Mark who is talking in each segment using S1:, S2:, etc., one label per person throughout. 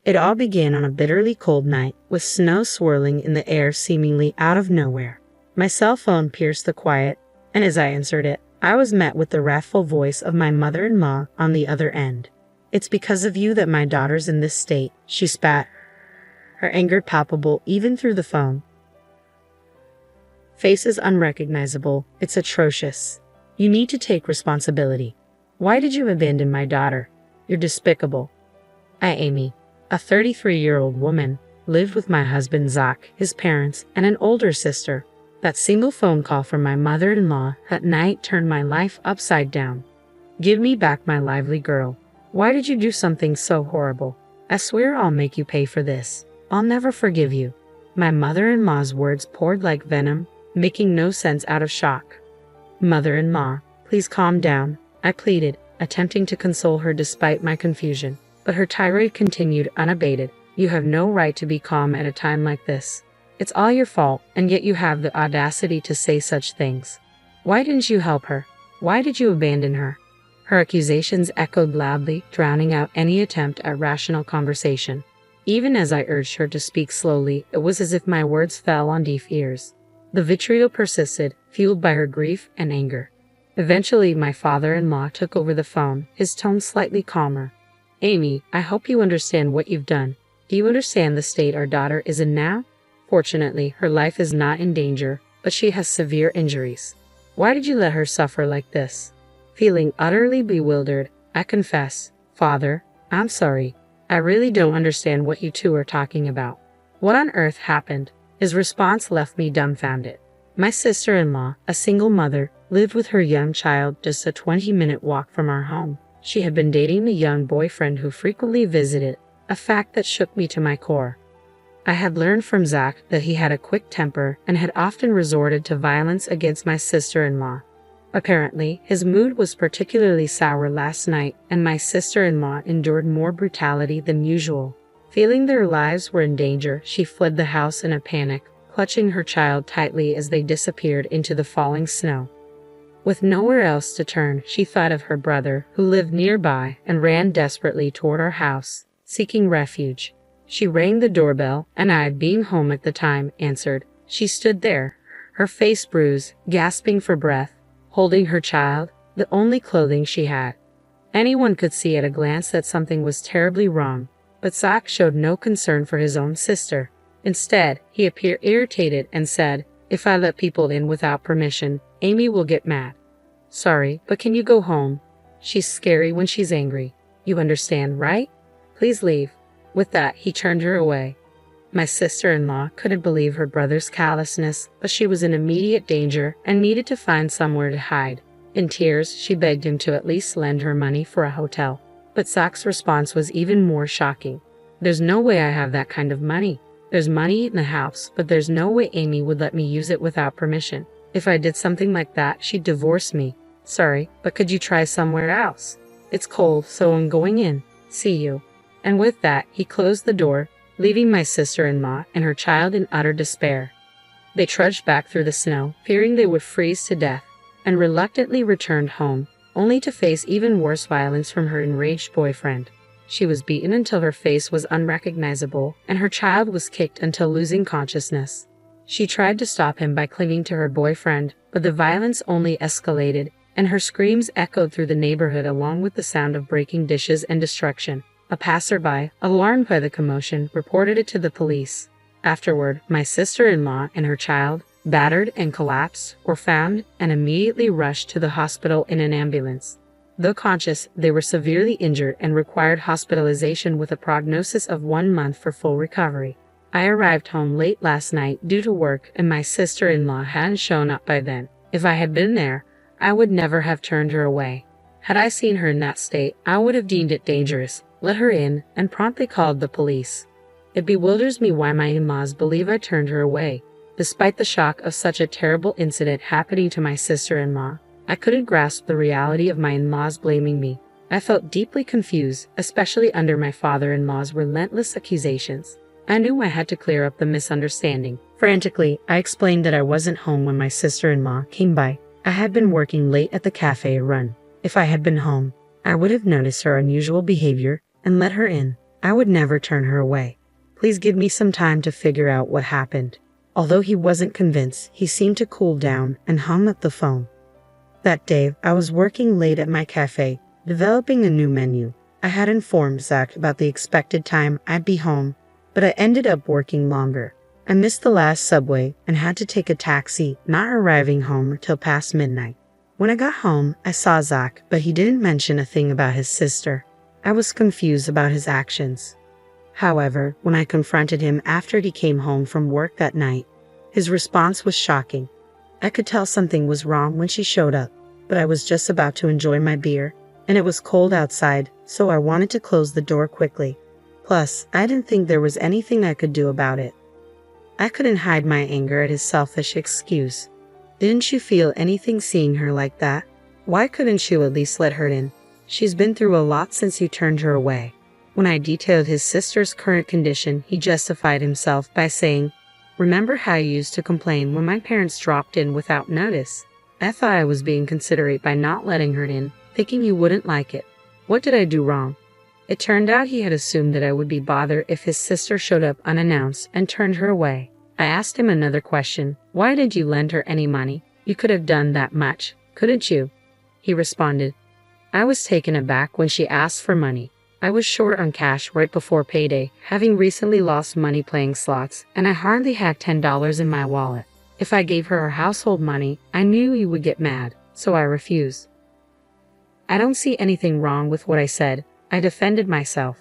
S1: It all began on a bitterly cold night, with snow swirling in the air seemingly out of nowhere. My cell phone pierced the quiet, and as I answered it, I was met with the wrathful voice of my mother-in-law on the other end. "It's because of you that my daughter's in this state," she spat, her anger palpable even through the phone. Face is unrecognizable. It's atrocious. You need to take responsibility. Why did you abandon my daughter? You're despicable. Amy, a 33-year-old woman, lived with my husband Zach, his parents, and an older sister. That single phone call from my mother-in-law that night turned my life upside down. Give me back my lively girl. Why did you do something so horrible? I swear I'll make you pay for this. I'll never forgive you. My mother-in-law's words poured like venom, making no sense out of shock. Mother-in-law, please calm down, I pleaded, attempting to console her despite my confusion. But her tirade continued unabated. You have no right to be calm at a time like this. It's all your fault, and yet you have the audacity to say such things. Why didn't you help her? Why did you abandon her? Her accusations echoed loudly, drowning out any attempt at rational conversation. Even as I urged her to speak slowly, it was as if my words fell on deaf ears. The vitriol persisted, fueled by her grief and anger. Eventually, my father-in-law took over the phone, his tone slightly calmer. Amy, I hope you understand what you've done. Do you understand the state our daughter is in now? Fortunately, her life is not in danger, but she has severe injuries. Why did you let her suffer like this? Feeling utterly bewildered, I confess, Father, I'm sorry. I really don't understand what you two are talking about. What on earth happened? His response left me dumbfounded. My sister-in-law, a single mother, lived with her young child just a 20-minute walk from our home. She had been dating a young boyfriend who frequently visited, a fact that shook me to my core. I had learned from Zach that he had a quick temper and had often resorted to violence against my sister-in-law. Apparently, his mood was particularly sour last night, and my sister-in-law endured more brutality than usual. Feeling their lives were in danger, she fled the house in a panic, clutching her child tightly as they disappeared into the falling snow. With nowhere else to turn, she thought of her brother, who lived nearby, and ran desperately toward our house, seeking refuge. She rang the doorbell, and I, being home at the time, answered. She stood there, her face bruised, gasping for breath, holding her child, the only clothing she had. Anyone could see at a glance that something was terribly wrong, but Zach showed no concern for his own sister. Instead, he appeared irritated and said, "If I let people in without permission, Amy will get mad." "Sorry, but can you go home? She's scary when she's angry. You understand, right? Please leave." With that, he turned her away. My sister-in-law couldn't believe her brother's callousness, but she was in immediate danger and needed to find somewhere to hide. In tears, she begged him to at least lend her money for a hotel. But Zach's response was even more shocking. "There's no way I have that kind of money. There's money in the house, but there's no way Amy would let me use it without permission. If I did something like that, she'd divorce me. Sorry, but could you try somewhere else? It's cold, so I'm going in. See you." And with that, he closed the door, leaving my sister-in-law and her child in utter despair. They trudged back through the snow, fearing they would freeze to death, and reluctantly returned home, only to face even worse violence from her enraged boyfriend. She was beaten until her face was unrecognizable, and her child was kicked until losing consciousness. She tried to stop him by clinging to her boyfriend, but the violence only escalated, and her screams echoed through the neighborhood along with the sound of breaking dishes and destruction. A passerby, alarmed by the commotion, reported it to the police. Afterward, my sister-in-law and her child, battered and collapsed, were found and immediately rushed to the hospital in an ambulance. Though conscious, they were severely injured and required hospitalization with a prognosis of 1 month for full recovery. I arrived home late last night due to work, and my sister-in-law hadn't shown up by then. If I had been there, I would never have turned her away. Had I seen her in that state, I would have deemed it dangerous, let her in, and promptly called the police. It bewilders me why my in-laws believe I turned her away. Despite the shock of such a terrible incident happening to my sister-in-law, I couldn't grasp the reality of my in-laws blaming me. I felt deeply confused, especially under my father-in-law's relentless accusations. I knew I had to clear up the misunderstanding. Frantically, I explained that I wasn't home when my sister-in-law came by. I had been working late at the cafe run. If I had been home, I would have noticed her unusual behavior and let her in. I would never turn her away. Please give me some time to figure out what happened. Although he wasn't convinced, he seemed to cool down and hung up the phone. That day, I was working late at my cafe, developing a new menu. I had informed Zach about the expected time I'd be home, but I ended up working longer. I missed the last subway and had to take a taxi, not arriving home till past midnight. When I got home, I saw Zach, but he didn't mention a thing about his sister. I was confused about his actions. However, when I confronted him after he came home from work that night, his response was shocking. I could tell something was wrong when she showed up, but I was just about to enjoy my beer, and it was cold outside, so I wanted to close the door quickly. Plus, I didn't think there was anything I could do about it. I couldn't hide my anger at his selfish excuse. Didn't you feel anything seeing her like that? Why couldn't you at least let her in? She's been through a lot since you turned her away. When I detailed his sister's current condition, he justified himself by saying, "Remember how you used to complain when my parents dropped in without notice? I thought I was being considerate by not letting her in, thinking you wouldn't like it. What did I do wrong?" It turned out he had assumed that I would be bothered if his sister showed up unannounced and turned her away. I asked him another question. "Why did you lend her any money? You could have done that much, couldn't you?" He responded, "I was taken aback when she asked for money. I was short on cash right before payday, having recently lost money playing slots, and I hardly had $10 in my wallet. If I gave her household money, I knew you would get mad, so I refused." I don't see anything wrong with what I said. I defended myself.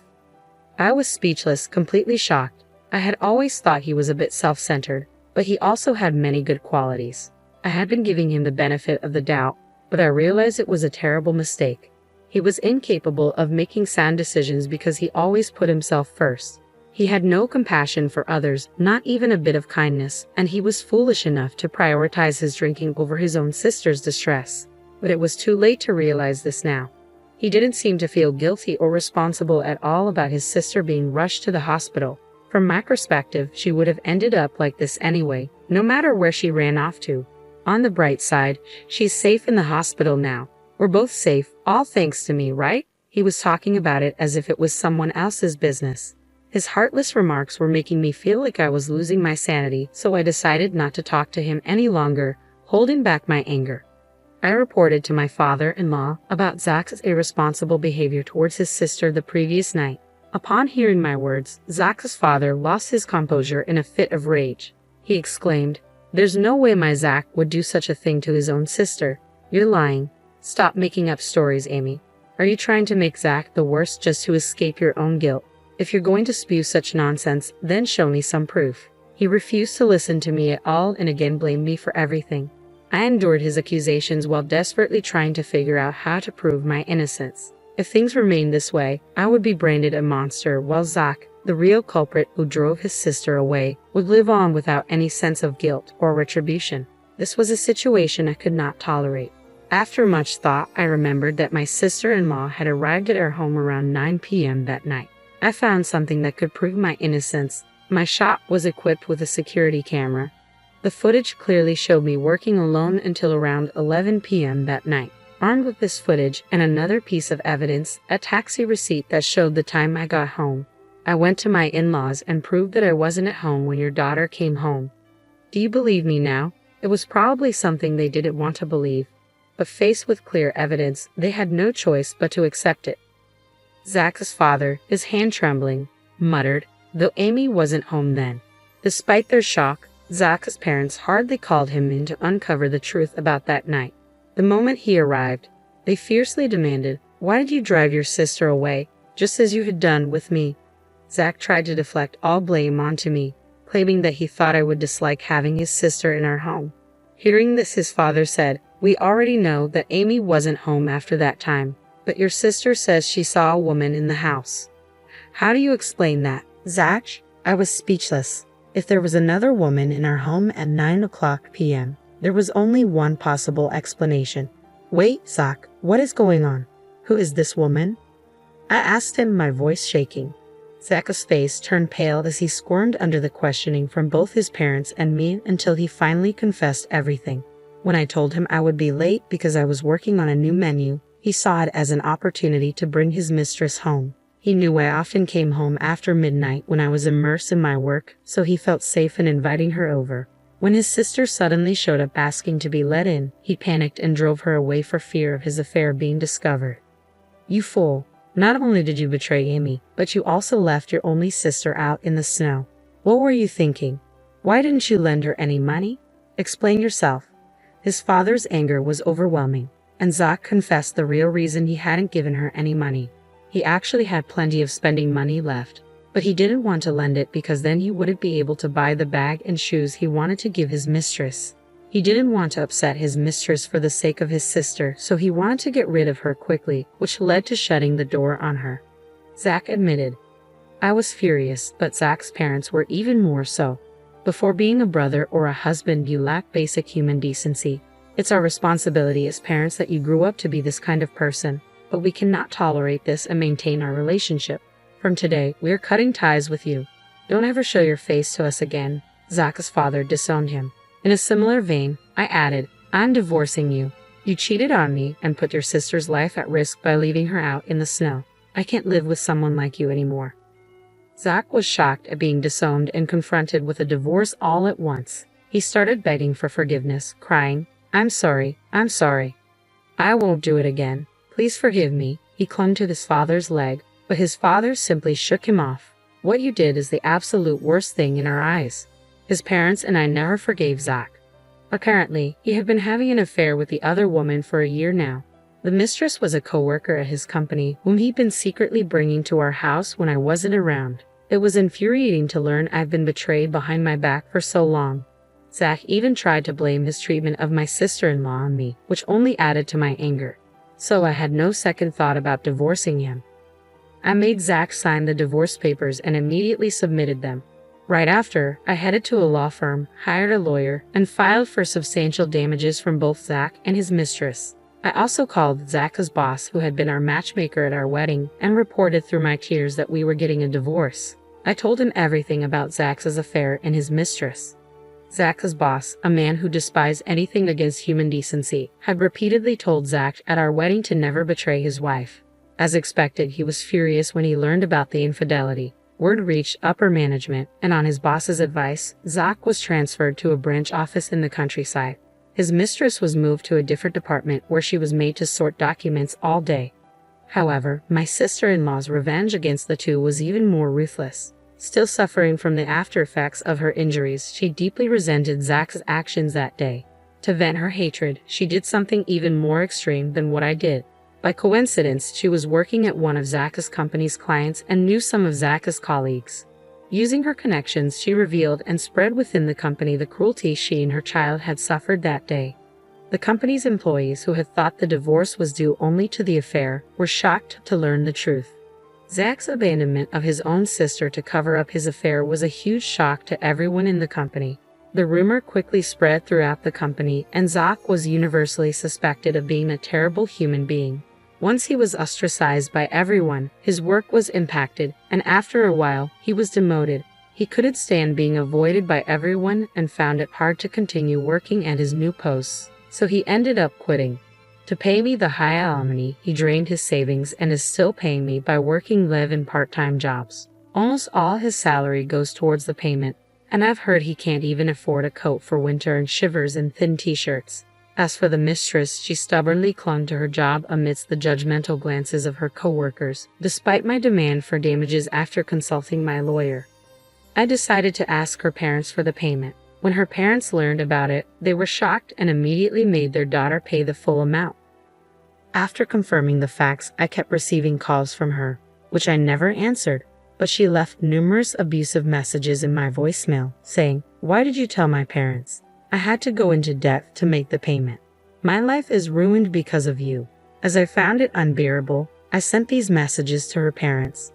S1: I was speechless, completely shocked. I had always thought he was a bit self-centered, but he also had many good qualities. I had been giving him the benefit of the doubt, but I realized it was a terrible mistake. He was incapable of making sound decisions because he always put himself first. He had no compassion for others, not even a bit of kindness, and he was foolish enough to prioritize his drinking over his own sister's distress. But it was too late to realize this now. He didn't seem to feel guilty or responsible at all about his sister being rushed to the hospital. From my perspective, she would have ended up like this anyway, no matter where she ran off to. On the bright side, she's safe in the hospital now. We're both safe, all thanks to me, right? He was talking about it as if it was someone else's business. His heartless remarks were making me feel like I was losing my sanity, so I decided not to talk to him any longer, holding back my anger. I reported to my father-in-law about Zach's irresponsible behavior towards his sister the previous night. Upon hearing my words, Zach's father lost his composure in a fit of rage. He exclaimed, "There's no way my Zach would do such a thing to his own sister. You're lying. Stop making up stories, Amy. Are you trying to make Zach the worst just to escape your own guilt? If you're going to spew such nonsense, then show me some proof." He refused to listen to me at all and again blamed me for everything. I endured his accusations while desperately trying to figure out how to prove my innocence. If things remained this way, I would be branded a monster while Zach, the real culprit who drove his sister away, would live on without any sense of guilt or retribution. This was a situation I could not tolerate. After much thought, I remembered that my sister-in-law had arrived at our home around 9 p.m. that night. I found something that could prove my innocence. My shop was equipped with a security camera. The footage clearly showed me working alone until around 11 p.m. that night. Armed with this footage and another piece of evidence, a taxi receipt that showed the time I got home, I went to my in-laws and proved that I wasn't at home when your daughter came home. Do you believe me now? It was probably something they didn't want to believe, but faced with clear evidence, they had no choice but to accept it. Zach's father, his hand trembling, muttered, though Amy wasn't home then. Despite their shock, Zach's parents hardly called him in to uncover the truth about that night. The moment he arrived, they fiercely demanded, "Why did you drive your sister away, just as you had done with me?" Zach tried to deflect all blame onto me, claiming that he thought I would dislike having his sister in our home. Hearing this, his father said, "We already know that Amy wasn't home after that time, but your sister says she saw a woman in the house. How do you explain that?" Zach, I was speechless. If there was another woman in our home at 9 p.m., there was only one possible explanation. "Wait, Zach, what is going on? Who is this woman?" I asked him, my voice shaking. Zach's face turned pale as he squirmed under the questioning from both his parents and me until he finally confessed everything. When I told him I would be late because I was working on a new menu, he saw it as an opportunity to bring his mistress home. He knew I often came home after midnight when I was immersed in my work, so he felt safe in inviting her over. When his sister suddenly showed up asking to be let in, he panicked and drove her away for fear of his affair being discovered. "You fool. Not only did you betray Amy, but you also left your only sister out in the snow. What were you thinking? Why didn't you lend her any money? Explain yourself." His father's anger was overwhelming, and Zach confessed the real reason he hadn't given her any money. He actually had plenty of spending money left, but he didn't want to lend it because then he wouldn't be able to buy the bag and shoes he wanted to give his mistress. He didn't want to upset his mistress for the sake of his sister, so he wanted to get rid of her quickly, which led to shutting the door on her. Zach admitted, "I was furious, but Zach's parents were even more so. Before being a brother or a husband, you lack basic human decency. It's our responsibility as parents that you grew up to be this kind of person, but we cannot tolerate this and maintain our relationship. From today, we are cutting ties with you. Don't ever show your face to us again." Zach's father disowned him. In a similar vein, I added, "I'm divorcing you. You cheated on me and put your sister's life at risk by leaving her out in the snow. I can't live with someone like you anymore." Zach was shocked at being disowned and confronted with a divorce all at once. He started begging for forgiveness, crying, I'm sorry. I won't do it again. Please forgive me." He clung to his father's leg, but his father simply shook him off. "What you did is the absolute worst thing in our eyes." His parents and I never forgave Zach. Apparently, he had been having an affair with the other woman for a year now. The mistress was a co-worker at his company whom he'd been secretly bringing to our house when I wasn't around. It was infuriating to learn I've been betrayed behind my back for so long. Zach even tried to blame his treatment of my sister-in-law on me, which only added to my anger. So I had no second thought about divorcing him. I made Zach sign the divorce papers and immediately submitted them. Right after, I headed to a law firm, hired a lawyer, and filed for substantial damages from both Zach and his mistress. I also called Zach's boss, who had been our matchmaker at our wedding, and reported through my tears that we were getting a divorce. I told him everything about Zach's affair and his mistress. Zach's boss, a man who despised anything against human decency, had repeatedly told Zach at our wedding to never betray his wife. As expected, he was furious when he learned about the infidelity. Word reached upper management, and on his boss's advice, Zach was transferred to a branch office in the countryside. His mistress was moved to a different department where she was made to sort documents all day. However, my sister-in-law's revenge against the two was even more ruthless. Still suffering from the after-effects of her injuries, she deeply resented Zach's actions that day. To vent her hatred, she did something even more extreme than what I did. By coincidence, she was working at one of Zach's company's clients and knew some of Zach's colleagues. Using her connections, she revealed and spread within the company the cruelty she and her child had suffered that day. The company's employees, who had thought the divorce was due only to the affair, were shocked to learn the truth. Zach's abandonment of his own sister to cover up his affair was a huge shock to everyone in the company. The rumor quickly spread throughout the company, and Zach was universally suspected of being a terrible human being. Once he was ostracized by everyone, his work was impacted, and after a while, he was demoted. He couldn't stand being avoided by everyone and found it hard to continue working at his new posts, so he ended up quitting. To pay me the high alimony, he drained his savings and is still paying me by working live-in part-time jobs. Almost all his salary goes towards the payment, and I've heard he can't even afford a coat for winter and shivers in thin t-shirts. As for the mistress, she stubbornly clung to her job amidst the judgmental glances of her co-workers, despite my demand for damages after consulting my lawyer. I decided to ask her parents for the payment. When her parents learned about it, they were shocked and immediately made their daughter pay the full amount. After confirming the facts, I kept receiving calls from her, which I never answered, but she left numerous abusive messages in my voicemail, saying, "Why did you tell my parents? I had to go into debt to make the payment. My life is ruined because of you." As I found it unbearable, I sent these messages to her parents.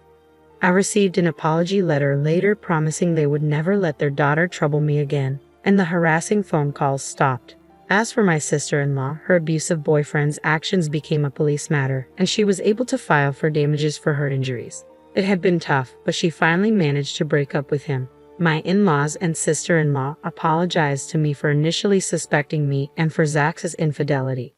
S1: I received an apology letter later promising they would never let their daughter trouble me again, and the harassing phone calls stopped. As for my sister-in-law, her abusive boyfriend's actions became a police matter, and she was able to file for damages for her injuries. It had been tough, but she finally managed to break up with him. My in-laws and sister-in-law apologized to me for initially suspecting me and for Zach's infidelity.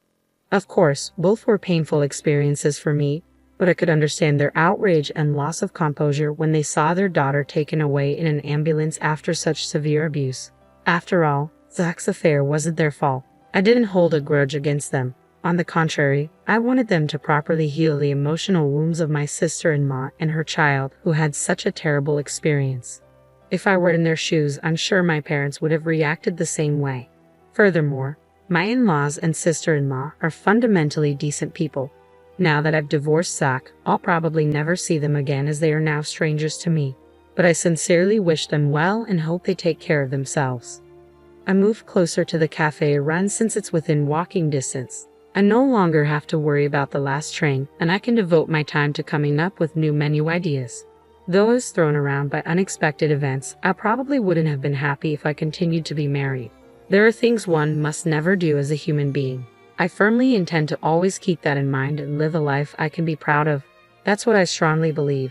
S1: Of course, both were painful experiences for me, but I could understand their outrage and loss of composure when they saw their daughter taken away in an ambulance after such severe abuse. After all, Zach's affair wasn't their fault. I didn't hold a grudge against them. On the contrary, I wanted them to properly heal the emotional wounds of my sister-in-law and her child who had such a terrible experience. If I were in their shoes, I'm sure my parents would have reacted the same way. Furthermore, my in-laws and sister-in-law are fundamentally decent people. Now that I've divorced Zach, I'll probably never see them again as they are now strangers to me. But I sincerely wish them well and hope they take care of themselves. I moved closer to the cafe run since it's within walking distance. I no longer have to worry about the last train, and I can devote my time to coming up with new menu ideas. Though I was thrown around by unexpected events, I probably wouldn't have been happy if I continued to be married. There are things one must never do as a human being. I firmly intend to always keep that in mind and live a life I can be proud of. That's what I strongly believe.